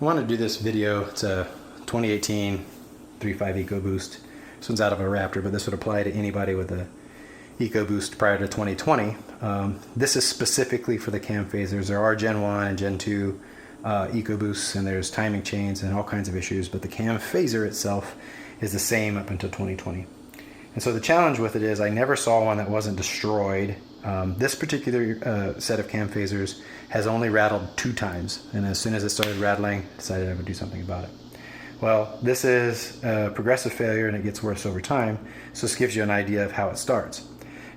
I want to do this video. It's a 2018 3.5 EcoBoost. This one's out of a Raptor, but this would apply to anybody with a EcoBoost prior to 2020. This is specifically for the cam phasers. There are Gen 1 and Gen 2 EcoBoosts, and there's timing chains and all kinds of issues, but the cam phaser itself is the same up until 2020. And so the challenge with it is I never saw one that wasn't destroyed. This particular set of cam phasers has only rattled 2 times, and as soon as it started rattling, I decided I would do something about it. Well, this is a progressive failure and it gets worse over time, so this gives you an idea of how it starts.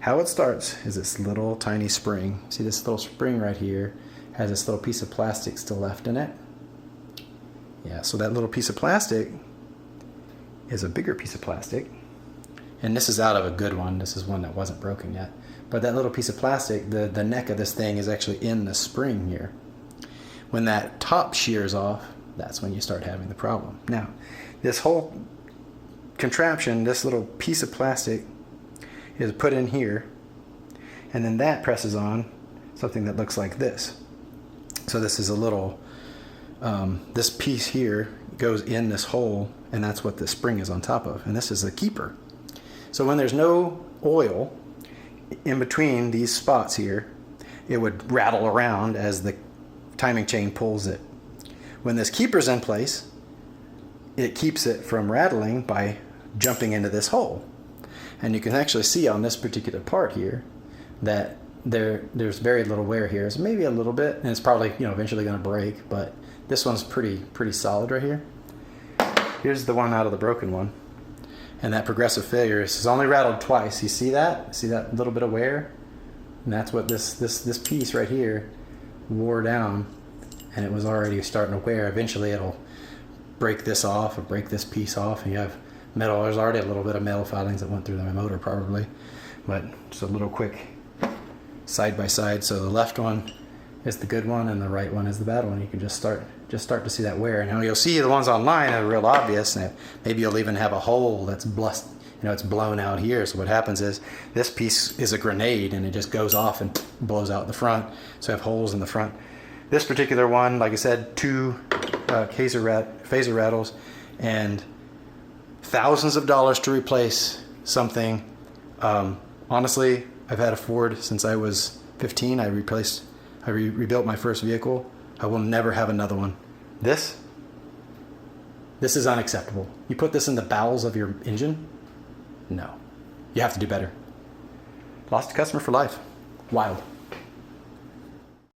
How it starts is this little tiny spring. See this little spring right here has this little piece of plastic still left in it. Yeah, so that little piece of plastic is a bigger piece of plastic. And this is out of a good one. This is one that wasn't broken yet. But that little piece of plastic, the neck of this thing is actually in the spring here. When that top shears off, that's when you start having the problem. Now, this whole contraption, this little piece of plastic is put in here, and then that presses on something that looks like this. So this is a little, this piece here goes in this hole, and that's what the spring is on top of. And this is a keeper. So when there's no oil in between these spots here, it would rattle around as the timing chain pulls it. When this keeper's in place, it keeps it from rattling by jumping into this hole. And you can actually see on this particular part here that there's very little wear here. It's maybe a little bit, and it's probably eventually going to break, but this one's pretty solid right here. Here's the one out of the broken one. And that progressive failure is only rattled twice. You see that? See that little bit of wear? And that's what this piece right here wore down, and it was already starting to wear. Eventually it'll break this off or break this piece off, and you have metal. There's already a little bit of metal filings that went through the motor probably, but just a little quick side by side. So the left one is the good one and the right one is the bad one. You can just start to see that wear. Now you'll see the ones online are real obvious, and maybe you'll even have a hole that's it's blown out here. So what happens is this piece is a grenade and it just goes off and blows out the front. So you have holes in the front. This particular one, like I said, 2 phaser rattles and thousands of dollars to replace something. Honestly, I've had a Ford since I was 15. I rebuilt my first vehicle. I will never have another one. This is unacceptable. You put this in the bowels of your engine? No. You have to do better. Lost a customer for life. Wild.